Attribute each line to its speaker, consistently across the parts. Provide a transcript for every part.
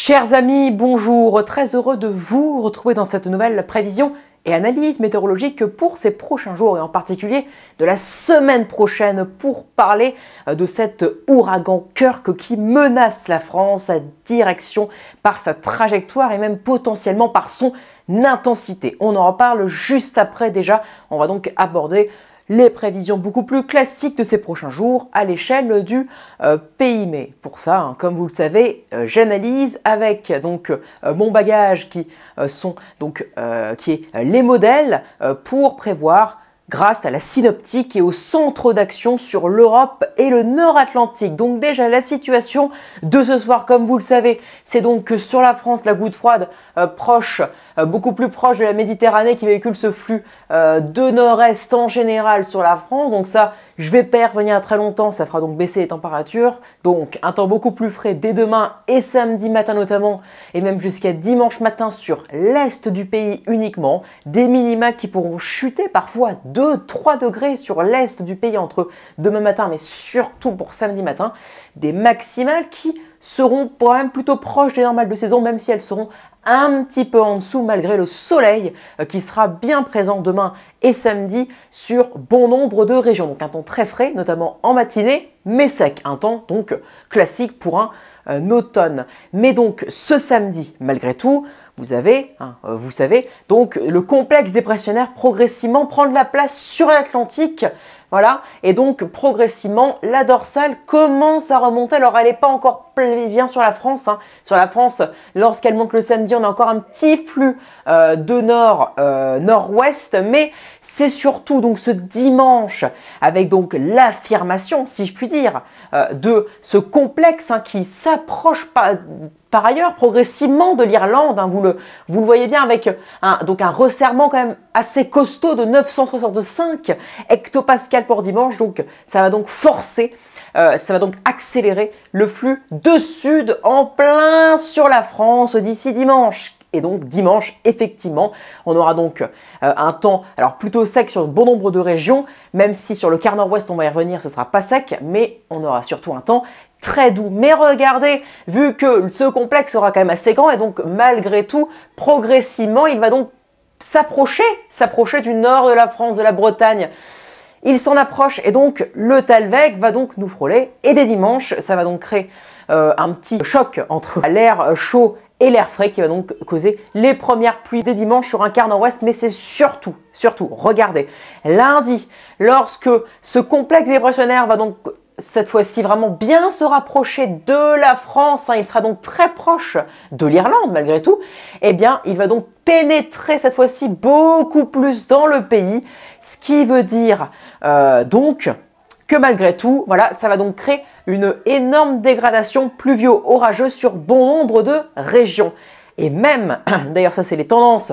Speaker 1: Chers amis, bonjour, très heureux de vous retrouver dans cette nouvelle prévision et analyse météorologique pour ces prochains jours et en particulier de la semaine prochaine pour parler de cet ouragan Kirk qui menace la France, sa direction par sa trajectoire et même potentiellement par son intensité. On en reparle juste après déjà, on va donc aborder les prévisions beaucoup plus classiques de ces prochains jours à l'échelle du pays. Mais pour ça, comme vous le savez, j'analyse avec mon bagage qui est les modèles pour prévoir grâce à la synoptique et au centre d'action sur l'Europe et le Nord-Atlantique. Donc déjà la situation de ce soir, comme vous le savez, c'est donc que sur la France, la goutte froide beaucoup plus proche de la Méditerranée qui véhicule ce flux de nord-est en général sur la France. Donc ça, je vais pas y revenir très longtemps, ça fera donc baisser les températures. Donc un temps beaucoup plus frais dès demain et samedi matin notamment, et même jusqu'à dimanche matin sur l'est du pays uniquement. Des minima qui pourront chuter parfois 2-3 degrés sur l'est du pays entre demain matin, mais surtout pour samedi matin. Des maximales qui seront quand même plutôt proches des normales de saison, même si elles seront un petit peu en dessous malgré le soleil qui sera bien présent demain et samedi sur bon nombre de régions. Donc un temps très frais, notamment en matinée, mais sec. Un temps donc classique pour un automne. Mais donc ce samedi, malgré tout, vous savez, donc le complexe dépressionnaire progressivement prend de la place sur l'Atlantique. Voilà, et donc progressivement, la dorsale commence à remonter. Alors, elle n'est pas encore bien sur la France. Sur la France, lorsqu'elle monte le samedi, on a encore un petit flux de nord-ouest, mais c'est surtout donc ce dimanche, avec donc l'affirmation, si je puis dire, de ce complexe qui s'approche par ailleurs progressivement de l'Irlande. Vous le voyez bien avec un resserrement quand même assez costaud de 965 hectopascales pour dimanche. Donc ça va donc forcer, ça va donc accélérer le flux de sud en plein sur la France d'ici dimanche. Et donc dimanche, effectivement, on aura donc un temps alors plutôt sec sur bon nombre de régions, même si sur le quart nord-ouest, on va y revenir, ce ne sera pas sec, mais on aura surtout un temps très doux. Mais regardez, vu que ce complexe sera quand même assez grand, et donc malgré tout, progressivement, il va donc s'approcher du nord de la France, de la Bretagne. Il s'en approche et donc le Talweg va donc nous frôler. Et dès dimanche, ça va donc créer un petit choc entre l'air chaud et l'air frais qui va donc causer les premières pluies dès dimanche sur un quart nord-ouest. Mais c'est surtout, regardez, lundi, lorsque ce complexe dépressionnaire va donc cette fois-ci vraiment bien se rapprocher de la France, il sera donc très proche de l'Irlande malgré tout, eh bien il va donc pénétrer cette fois-ci beaucoup plus dans le pays, ce qui veut dire donc que malgré tout, voilà, ça va donc créer une énorme dégradation pluvio-orageuse sur bon nombre de régions. Et même, d'ailleurs ça c'est les tendances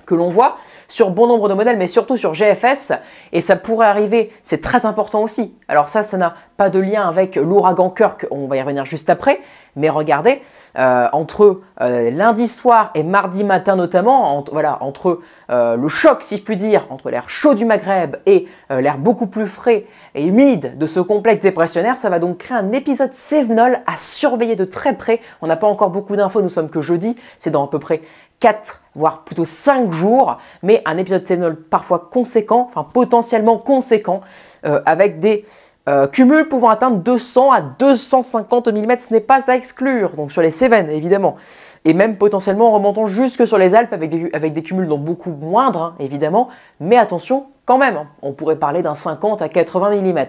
Speaker 1: que l'on voit sur bon nombre de modèles, mais surtout sur GFS, et ça pourrait arriver, c'est très important aussi. Alors ça n'a pas de lien avec l'ouragan Kirk, on va y revenir juste après, mais regardez, entre lundi soir et mardi matin notamment, entre le choc, si je puis dire, entre l'air chaud du Maghreb et l'air beaucoup plus frais et humide de ce complexe dépressionnaire, ça va donc créer un épisode cévenol à surveiller de très près. On n'a pas encore beaucoup d'infos, nous sommes que jeudi, c'est dans à peu près 4 voire plutôt 5 jours, mais un épisode cévenol parfois conséquent, enfin potentiellement conséquent, avec des cumuls pouvant atteindre 200 à 250 mm, ce n'est pas à exclure, donc sur les Cévennes évidemment, et même potentiellement en remontant jusque sur les Alpes avec des cumuls donc beaucoup moindres évidemment, mais attention quand même, on pourrait parler d'un 50 à 80 mm.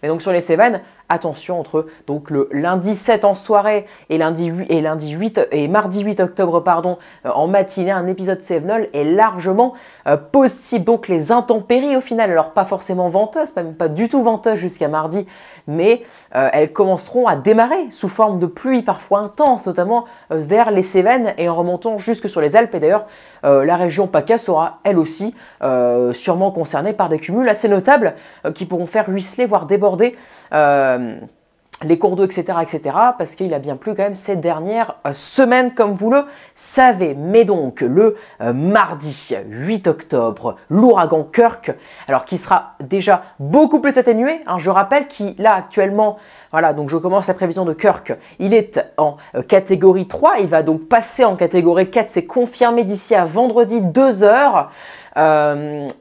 Speaker 1: Mais donc sur les Cévennes, attention entre donc le lundi 7 en soirée et mardi 8 octobre en matinée, un épisode cévenol est largement possible. Donc les intempéries au final, alors pas forcément venteuses, même pas du tout venteuses jusqu'à mardi, mais elles commenceront à démarrer sous forme de pluie parfois intense, notamment vers les Cévennes et en remontant jusque sur les Alpes. Et d'ailleurs, la région PACA sera elle aussi sûrement concernée par des cumuls assez notables qui pourront faire ruisseler, voire déborder les cours d'eau, etc., parce qu'il a bien plu quand même ces dernières semaines, comme vous le savez. Mais donc, le mardi 8 octobre, l'ouragan Kirk, alors qui sera déjà beaucoup plus atténué, je rappelle qu'il a actuellement Voilà, donc je commence la prévision de Kirk. Il est en catégorie 3, il va donc passer en catégorie 4, c'est confirmé d'ici à vendredi 2 heures.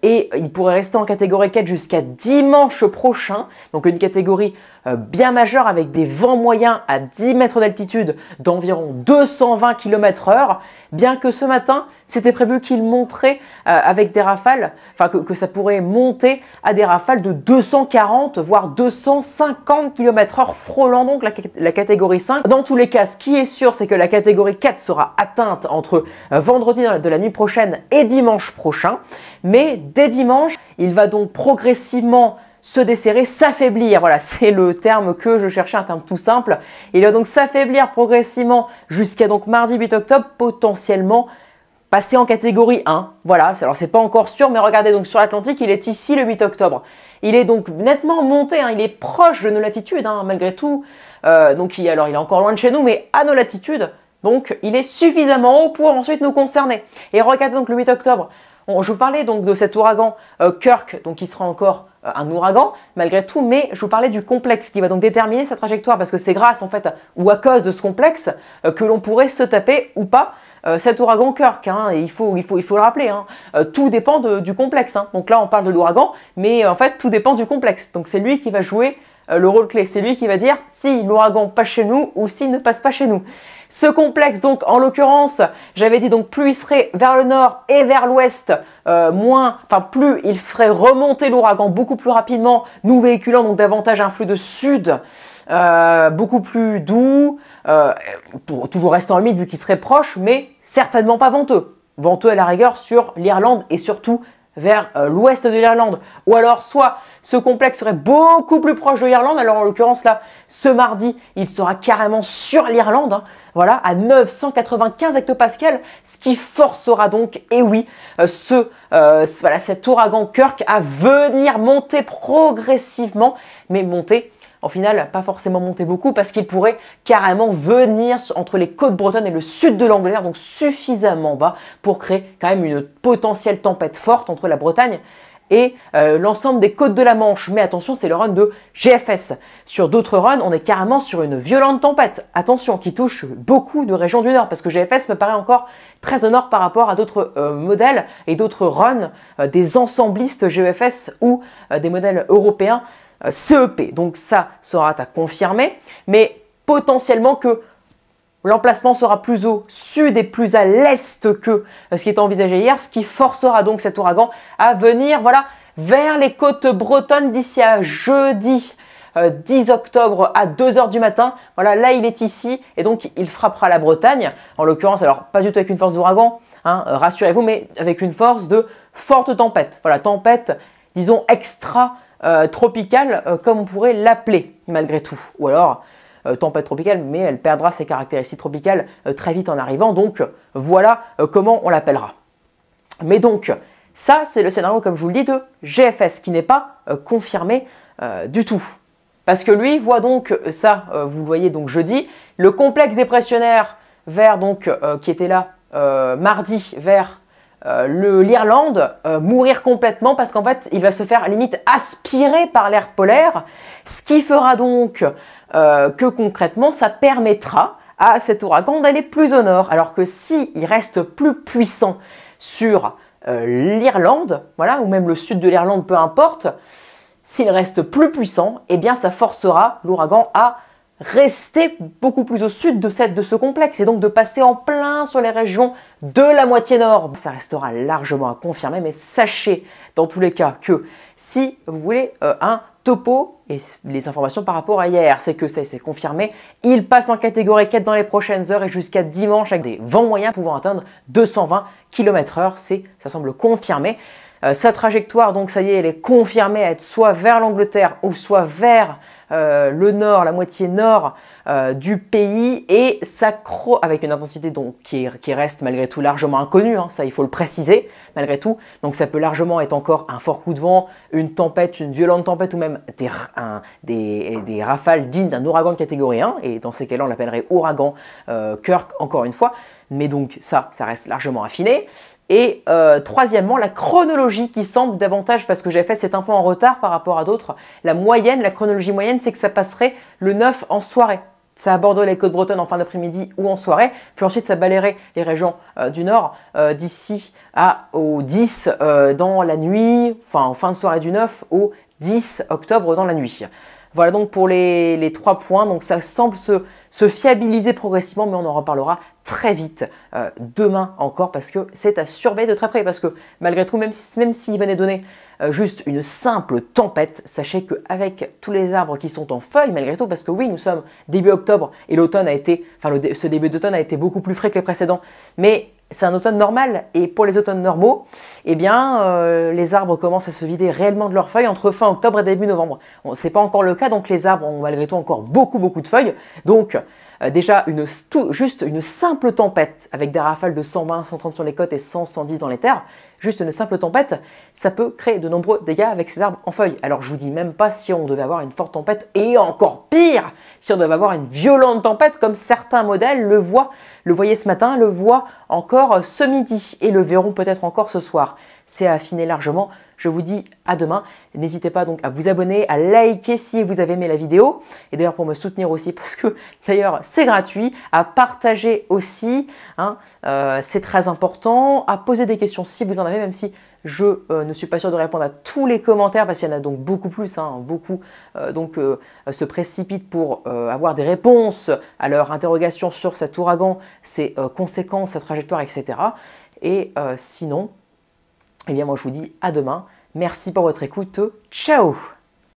Speaker 1: Et il pourrait rester en catégorie 4 jusqu'à dimanche prochain. Donc une catégorie bien majeure avec des vents moyens à 10 mètres d'altitude d'environ 220 km/h. Bien que ce matin, c'était prévu qu'il monterait avec des rafales, enfin que ça pourrait monter à des rafales de 240 voire 250 km/h, frôlant donc la catégorie 5. Dans tous les cas, ce qui est sûr, c'est que la catégorie 4 sera atteinte entre vendredi de la nuit prochaine et dimanche prochain. Mais dès dimanche, il va donc progressivement se desserrer, s'affaiblir. Voilà, c'est le terme que je cherchais, un terme tout simple. Il va donc s'affaiblir progressivement jusqu'à donc mardi 8 octobre, potentiellement passer en catégorie 1. Voilà, alors c'est pas encore sûr, mais regardez donc sur l'Atlantique, il est ici le 8 octobre. Il est donc nettement monté, hein, il est proche de nos latitudes, hein, malgré tout. Donc il est encore loin de chez nous, mais à nos latitudes, donc il est suffisamment haut pour ensuite nous concerner. Et regardez donc le 8 octobre. Je vous parlais donc de cet ouragan Kirk, donc qui sera encore un ouragan malgré tout, mais je vous parlais du complexe qui va donc déterminer sa trajectoire, parce que c'est grâce en fait ou à cause de ce complexe que l'on pourrait se taper ou pas cet ouragan Kirk. Hein, et il faut le rappeler, hein, tout dépend du complexe. Hein. Donc là on parle de l'ouragan, mais en fait tout dépend du complexe. Donc c'est lui qui va jouer le rôle clé, c'est lui qui va dire si l'ouragan passe chez nous ou s'il ne passe pas chez nous. Ce complexe, donc, en l'occurrence, j'avais dit donc plus il serait vers le nord et vers l'ouest, plus il ferait remonter l'ouragan beaucoup plus rapidement, nous véhiculant donc davantage un flux de sud, beaucoup plus doux, toujours restant en limite vu qu'il serait proche, mais certainement pas venteux. Venteux à la rigueur sur l'Irlande et surtout vers l'ouest de l'Irlande. Ou alors soit ce complexe serait beaucoup plus proche de l'Irlande, alors en l'occurrence là, ce mardi, il sera carrément sur l'Irlande, hein, voilà, à 995 hectopascales, ce qui forcera donc, et oui, cet ouragan Kirk à venir monter progressivement, mais monter, au final, pas forcément monter beaucoup, parce qu'il pourrait carrément venir entre les côtes bretonnes et le sud de l'Angleterre, donc suffisamment bas pour créer quand même une potentielle tempête forte entre la Bretagne et l'ensemble des côtes de la Manche. Mais attention, c'est le run de GFS. Sur d'autres runs, on est carrément sur une violente tempête. Attention, qui touche beaucoup de régions du Nord, parce que GFS me paraît encore très au nord par rapport à d'autres modèles et d'autres runs, des ensemblistes GFS ou des modèles européens CEP. Donc ça sera à confirmer, mais potentiellement que l'emplacement sera plus au sud et plus à l'est que ce qui était envisagé hier, ce qui forcera donc cet ouragan à venir vers les côtes bretonnes d'ici à jeudi 10 octobre à 2 h du matin. Voilà, là il est ici et donc il frappera la Bretagne. En l'occurrence, alors pas du tout avec une force d'ouragan, hein, rassurez-vous, mais avec une force de forte tempête. Voilà, tempête, disons extra-tropicale, comme on pourrait l'appeler malgré tout. Ou alors tempête tropicale, mais elle perdra ses caractéristiques tropicales très vite en arrivant, donc voilà comment on l'appellera. Mais donc, ça c'est le scénario, comme je vous le dis, de GFS, qui n'est pas confirmé du tout. Parce que lui voit donc ça, vous le voyez donc jeudi, le complexe dépressionnaire qui était là mardi vers l'Irlande mourir complètement, parce qu'en fait il va se faire limite aspirer par l'air polaire, ce qui fera donc que concrètement ça permettra à cet ouragan d'aller plus au nord, alors que s'il reste plus puissant sur l'Irlande, voilà, ou même le sud de l'Irlande, peu importe, s'il reste plus puissant, eh bien ça forcera l'ouragan à rester beaucoup plus au sud de ce complexe et donc de passer en plein sur les régions de la moitié nord. Ça restera largement à confirmer, mais sachez dans tous les cas que si vous voulez un topo et les informations par rapport à hier, c'est que c'est confirmé, il passe en catégorie 4 dans les prochaines heures et jusqu'à dimanche avec des vents moyens pouvant atteindre 220 km/h, ça semble confirmé. Sa trajectoire, donc ça y est, elle est confirmée à être soit vers l'Angleterre ou soit vers le nord, la moitié nord du pays, et avec une intensité donc qui reste malgré tout largement inconnue, hein, ça il faut le préciser malgré tout, donc ça peut largement être encore un fort coup de vent, une tempête, une violente tempête ou même des rafales dignes d'un ouragan de catégorie 1, et dans ces cas-là on l'appellerait ouragan Kirk encore une fois, mais donc ça reste largement affiné. Et troisièmement, la chronologie qui semble davantage, parce que GFS est un peu en retard par rapport à d'autres, la chronologie moyenne moyenne, c'est que ça passerait le 9 en soirée. Ça aborderait les côtes bretonnes en fin d'après-midi ou en soirée, puis ensuite ça balayerait les régions du nord d'ici au 10 dans la nuit, enfin en fin de soirée du 9 au 10 octobre dans la nuit. Voilà donc pour les 3 points, donc ça semble se fiabiliser progressivement, mais on en reparlera très vite demain encore parce que c'est à surveiller de très près, parce que malgré tout, même s'il venait donner juste une simple tempête, sachez qu'avec tous les arbres qui sont en feuilles, malgré tout, parce que oui, nous sommes début octobre et l'automne a été, ce début d'automne a été beaucoup plus frais que les précédents, mais c'est un automne normal et pour les automnes normaux, eh bien, les arbres commencent à se vider réellement de leurs feuilles entre fin octobre et début novembre. Ce n'est pas encore le cas, donc les arbres ont malgré tout encore beaucoup de feuilles. Donc déjà, juste une simple tempête avec des rafales de 120, 130 sur les côtes et 100, 110 dans les terres, juste une simple tempête, ça peut créer de nombreux dégâts avec ces arbres en feuilles. Alors je vous dis même pas si on devait avoir une forte tempête et encore pire, si on devait avoir une violente tempête comme certains modèles le voyaient ce matin, le voient encore ce midi et le verront peut-être encore ce soir. C'est à affiner largement. Je vous dis à demain. N'hésitez pas donc à vous abonner, à liker si vous avez aimé la vidéo. Et d'ailleurs pour me soutenir aussi, parce que d'ailleurs c'est gratuit, à partager aussi, hein, c'est très important, à poser des questions si vous en avez, même si je ne suis pas sûr de répondre à tous les commentaires parce qu'il y en a donc beaucoup plus, hein, beaucoup se précipitent pour avoir des réponses à leurs interrogations sur cet ouragan, ses conséquences, sa trajectoire, etc. Et sinon, eh bien moi je vous dis à demain. Merci pour votre écoute. Ciao!